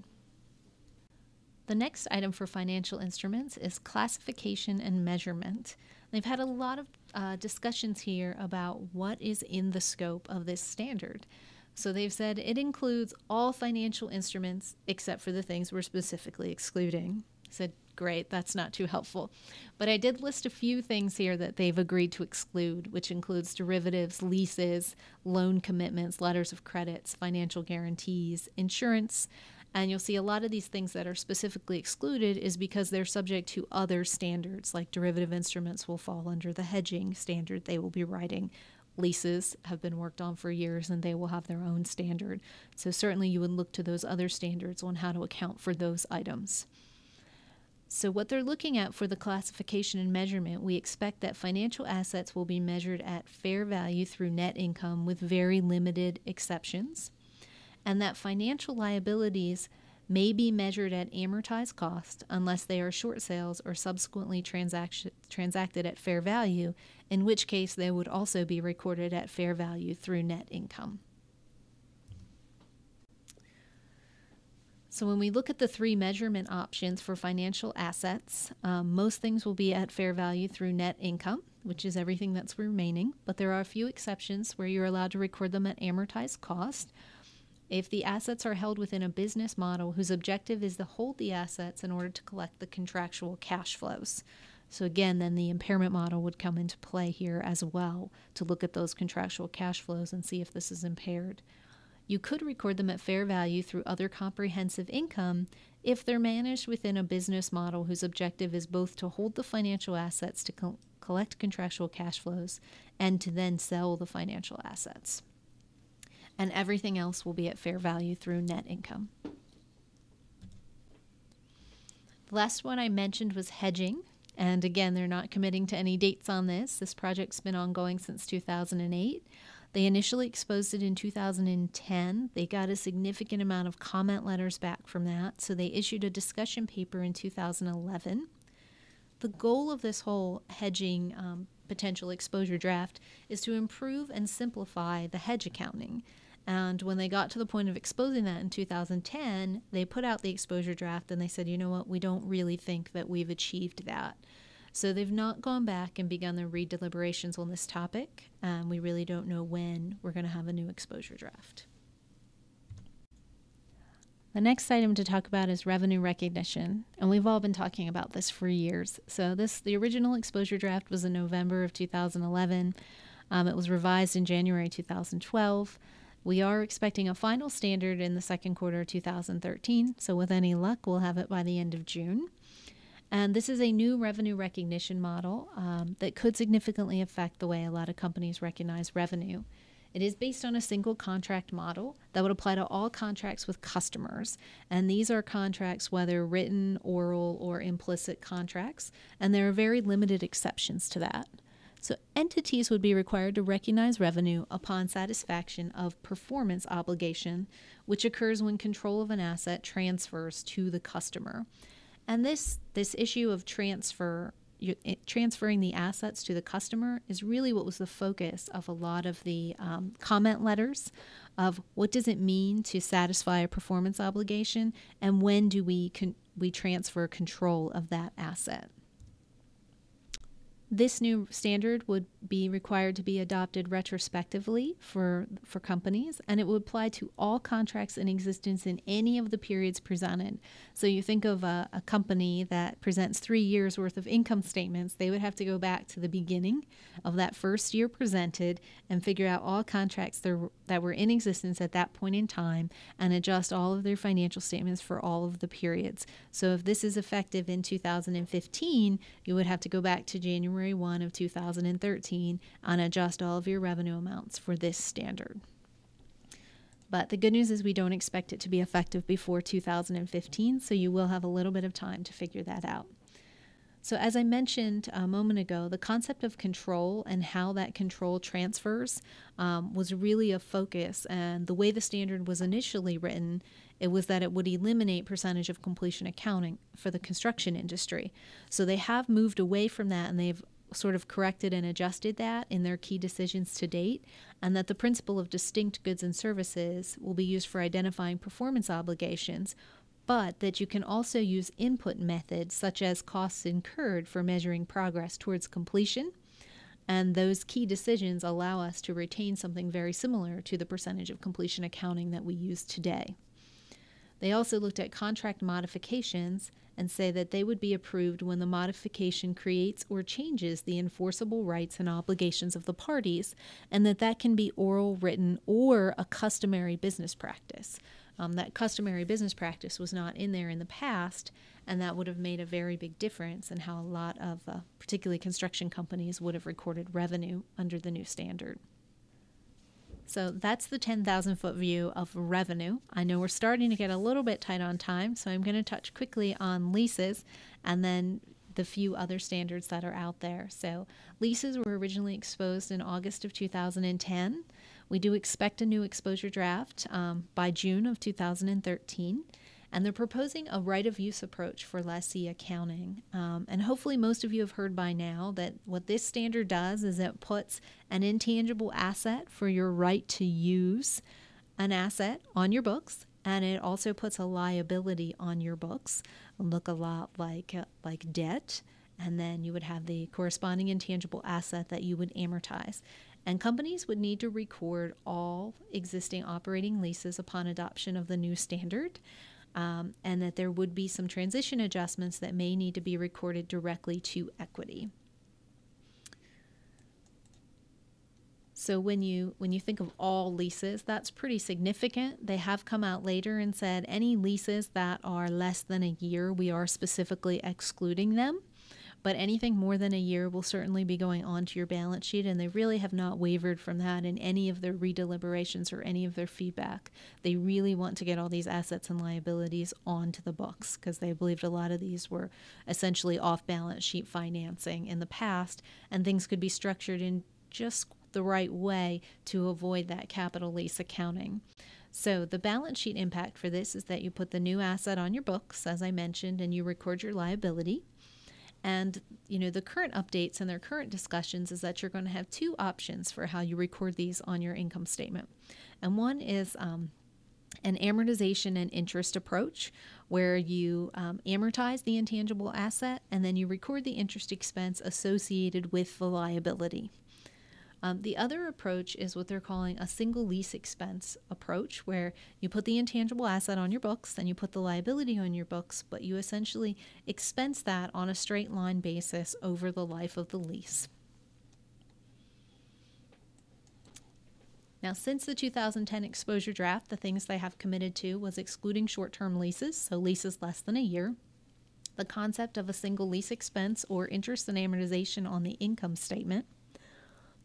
The next item for financial instruments is classification and measurement. They've had a lot of discussions here about what is in the scope of this standard. So they've said it includes all financial instruments except for the things we're specifically excluding. I said, great, that's not too helpful. But I did list a few things here that they've agreed to exclude, which includes derivatives, leases, loan commitments, letters of credits, financial guarantees, insurance. And you'll see a lot of these things that are specifically excluded is because they're subject to other standards, like derivative instruments will fall under the hedging standard they will be writing. Leases have been worked on for years, and they will have their own standard. So certainly you would look to those other standards on how to account for those items. So what they're looking at for the classification and measurement, we expect that financial assets will be measured at fair value through net income with very limited exceptions, and that financial liabilities may be measured at amortized cost unless they are short sales or subsequently transacted at fair value, in which case they would also be recorded at fair value through net income. So when we look at the 3 measurement options for financial assets, most things will be at fair value through net income, which is everything that's remaining, but there are a few exceptions where you're allowed to record them at amortized cost. If the assets are held within a business model whose objective is to hold the assets in order to collect the contractual cash flows. So again, then the impairment model would come into play here as well to look at those contractual cash flows and see if this is impaired. You could record them at fair value through other comprehensive income if they're managed within a business model whose objective is both to hold the financial assets to collect contractual cash flows and to then sell the financial assets. And everything else will be at fair value through net income. The last one I mentioned was hedging. And again, they're not committing to any dates on this. This project's been ongoing since 2008. They initially exposed it in 2010. They got a significant amount of comment letters back from that, so they issued a discussion paper in 2011. The goal of this whole hedging potential exposure draft is to improve and simplify the hedge accounting. And when they got to the point of exposing that in 2010, they put out the exposure draft and they said, you know what, we don't really think that we've achieved that. So they've not gone back and begun their redeliberations on this topic. We really don't know when we're going to have a new exposure draft. The next item to talk about is revenue recognition, and we've all been talking about this for years. So the original exposure draft was in November of 2011. It was revised in January 2012. We are expecting a final standard in the second quarter of 2013, so with any luck, we'll have it by the end of June. And this is a new revenue recognition model that could significantly affect the way a lot of companies recognize revenue. It is based on a single contract model that would apply to all contracts with customers. And these are contracts, whether written, oral, or implicit contracts, and there are very limited exceptions to that. So entities would be required to recognize revenue upon satisfaction of performance obligation, which occurs when control of an asset transfers to the customer. And this issue of transferring the assets to the customer is really what was the focus of a lot of the comment letters of what does it mean to satisfy a performance obligation and when do we transfer control of that asset. This new standard would be required to be adopted retrospectively for companies, and it would apply to all contracts in existence in any of the periods presented. So you think of a company that presents 3 years worth of income statements, they would have to go back to the beginning of that first year presented and figure out all contracts that were in existence at that point in time and adjust all of their financial statements for all of the periods. So if this is effective in 2015, you would have to go back to January 1 of 2013 and adjust all of your revenue amounts for this standard. But the good news is we don't expect it to be effective before 2015, so you will have a little bit of time to figure that out. So as I mentioned a moment ago, the concept of control and how that control transfers was really a focus, and the way the standard was initially written, it was that it would eliminate percentage of completion accounting for the construction industry. So they have moved away from that, and they've sort of corrected and adjusted that in their key decisions to date, and that the principle of distinct goods and services will be used for identifying performance obligations, but that you can also use input methods such as costs incurred for measuring progress towards completion. And those key decisions allow us to retain something very similar to the percentage of completion accounting that we use today. They also looked at contract modifications and say that they would be approved when the modification creates or changes the enforceable rights and obligations of the parties, and that can be oral, written, or a customary business practice. That customary business practice was not in there in the past, and that would have made a very big difference in how a lot of particularly construction companies would have recorded revenue under the new standard. So that's the 10,000-foot view of revenue. I know we're starting to get a little bit tight on time, so I'm going to touch quickly on leases and then the few other standards that are out there. So leases were originally exposed in August of 2010. We do expect a new exposure draft by June of 2013. And they're proposing a right-of-use approach for lessee accounting. And hopefully most of you have heard by now that what this standard does is it puts an intangible asset for your right to use an asset on your books, and it also puts a liability on your books. It'll look a lot like debt, and then you would have the corresponding intangible asset that you would amortize. And companies would need to record all existing operating leases upon adoption of the new standard. and that there would be some transition adjustments that may need to be recorded directly to equity. So when you think of all leases, that's pretty significant. They have come out later and said any leases that are less than a year, we are specifically excluding them. But anything more than a year will certainly be going onto your balance sheet, and they really have not wavered from that in any of their redeliberations or any of their feedback. They really want to get all these assets and liabilities onto the books because they believed a lot of these were essentially off-balance sheet financing in the past, and things could be structured in just the right way to avoid that capital lease accounting. So the balance sheet impact for this is that you put the new asset on your books, as I mentioned, and you record your liability. And, the current updates and their current discussions is that you're going to have two options for how you record these on your income statement. And one is an amortization and interest approach, where you amortize the intangible asset and then you record the interest expense associated with the liability. The other approach is what they're calling a single lease expense approach, where you put the intangible asset on your books and you put the liability on your books, but you essentially expense that on a straight line basis over the life of the lease. Now, since the 2010 exposure draft, the things they have committed to was excluding short-term leases, so leases less than a year, the concept of a single lease expense or interest and amortization on the income statement.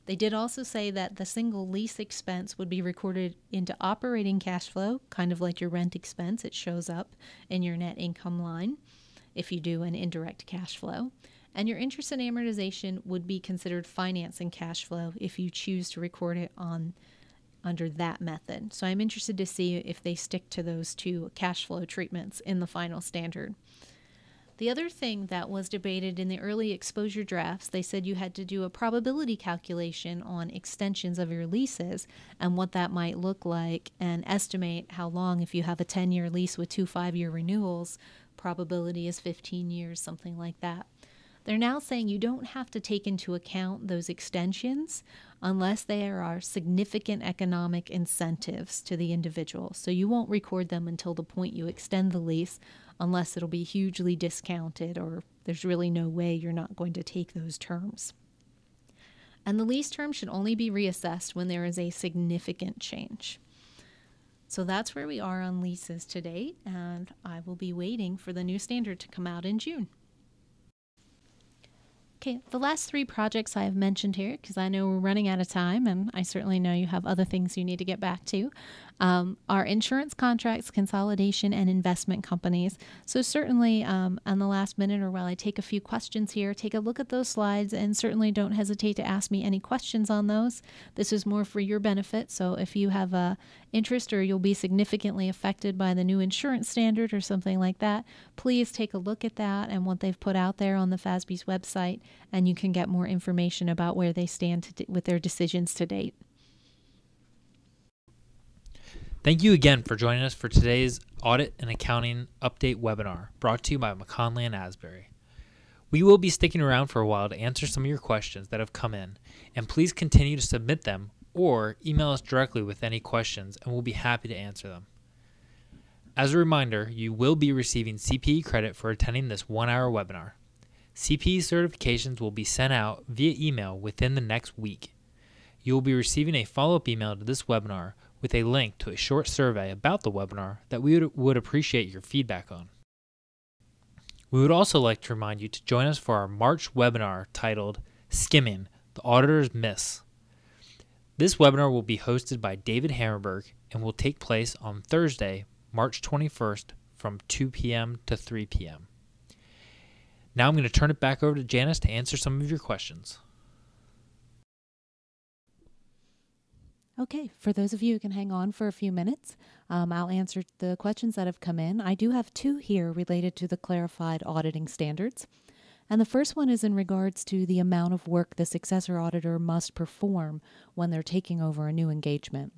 They did also say that the single lease expense would be recorded into operating cash flow, kind of like your rent expense. It shows up in your net income line if you do an indirect cash flow. And your interest and amortization would be considered financing cash flow if you choose to record it under that method. So I'm interested to see if they stick to those two cash flow treatments in the final standard. The other thing that was debated in the early exposure drafts, they said you had to do a probability calculation on extensions of your leases and what that might look like, and estimate how long. If you have a 10-year lease with 2 5-year renewals, probability is 15 years, something like that. They're now saying you don't have to take into account those extensions unless there are significant economic incentives to the individual. So you won't record them until the point you extend the lease, unless it'll be hugely discounted or there's really no way you're not going to take those terms. And the lease term should only be reassessed when there is a significant change. So that's where we are on leases to date, and I will be waiting for the new standard to come out in June. Okay, the last 3 projects I have mentioned here, because I know we're running out of time, and I certainly know you have other things you need to get back to, are insurance contracts, consolidation, and investment companies. So certainly on the last minute, or while I take a few questions here, take a look at those slides, and certainly don't hesitate to ask me any questions on those. This is more for your benefit, so if you have a interest or you'll be significantly affected by the new insurance standard or something like that, please take a look at that and what they've put out there on the FASB's website, and you can get more information about where they stand with their decisions to date. Thank you again for joining us for today's Audit and Accounting Update webinar, brought to you by McKonly Asbury. We will be sticking around for a while to answer some of your questions that have come in, and please continue to submit them or email us directly with any questions, and we'll be happy to answer them. As a reminder, you will be receiving CPE credit for attending this 1-hour webinar. CPE certifications will be sent out via email within the next week. You will be receiving a follow-up email to this webinar with a link to a short survey about the webinar that we would appreciate your feedback on. We would also like to remind you to join us for our March webinar titled Skimming, the Auditor's Miss. This webinar will be hosted by David Hammerberg and will take place on Thursday, March 21st from 2 p.m. to 3 p.m. Now I'm going to turn it back over to Janice to answer some of your questions. Okay, for those of you who can hang on for a few minutes, I'll answer the questions that have come in. I do have 2 here related to the clarified auditing standards. And the first one is in regards to the amount of work the successor auditor must perform when they're taking over a new engagement.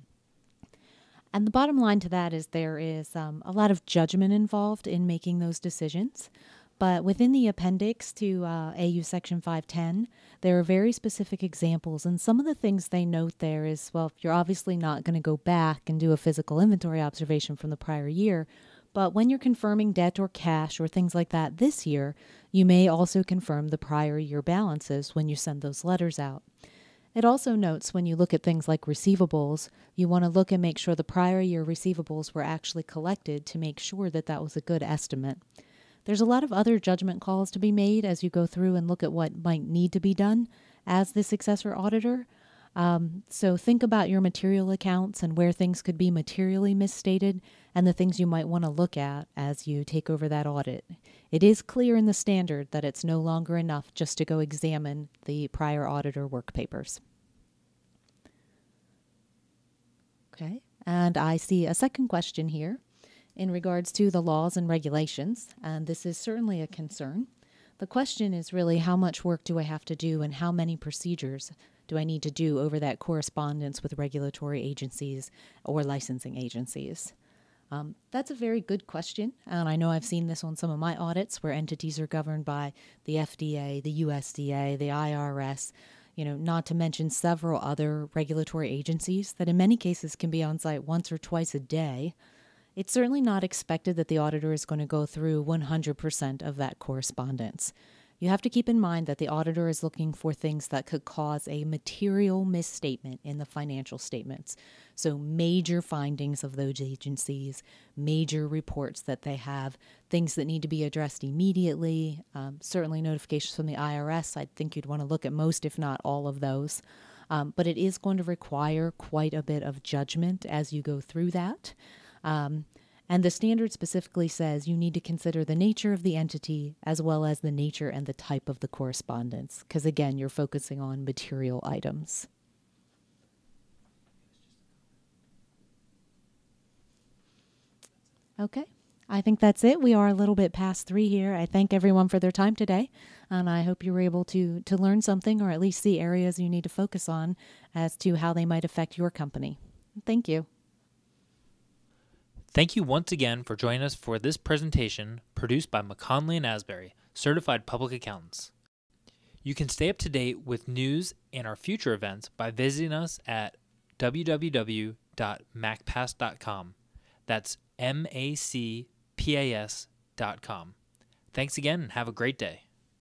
And the bottom line to that is there is a lot of judgment involved in making those decisions. But within the appendix to AU Section 510, there are very specific examples. And some of the things they note there is, well, you're obviously not going to go back and do a physical inventory observation from the prior year, But when you're confirming debt or cash or things like that this year, you may also confirm the prior year balances when you send those letters out. It also notes when you look at things like receivables, you want to look and make sure the prior year receivables were actually collected to make sure that that was a good estimate. There's a lot of other judgment calls to be made as you go through and look at what might need to be done as the successor auditor. So think about your material accounts and where things could be materially misstated and the things you might want to look at as you take over that audit. It is clear in the standard that it's no longer enough just to go examine the prior auditor work papers. Okay, and I see a second question here in regards to the laws and regulations, and this is certainly a concern. The question is really how much work do I have to do and how many procedures do I need to do over that correspondence with regulatory agencies or licensing agencies? That's a very good question, and I know I've seen this on some of my audits where entities are governed by the FDA, the USDA, the IRS, not to mention several other regulatory agencies that in many cases can be on site once or twice a day. It's certainly not expected that the auditor is going to go through 100% of that correspondence. You have to keep in mind that the auditor is looking for things that could cause a material misstatement in the financial statements. So major findings of those agencies, major reports that they have, things that need to be addressed immediately, certainly notifications from the IRS. I think you'd want to look at most, if not all of those. But it is going to require quite a bit of judgment as you go through that. And the standard specifically says you need to consider the nature of the entity as well as the nature and the type of the correspondence, because again, you're focusing on material items. Okay, I think that's it. We are a little bit past 3 here. I thank everyone for their time today, and I hope you were able to learn something or at least see areas you need to focus on as to how they might affect your company. Thank you. Thank you once again for joining us for this presentation produced by McKonly Asbury, Certified Public Accountants. You can stay up to date with news and our future events by visiting us at www.macpas.com. That's MACPAS.com. Thanks again and have a great day.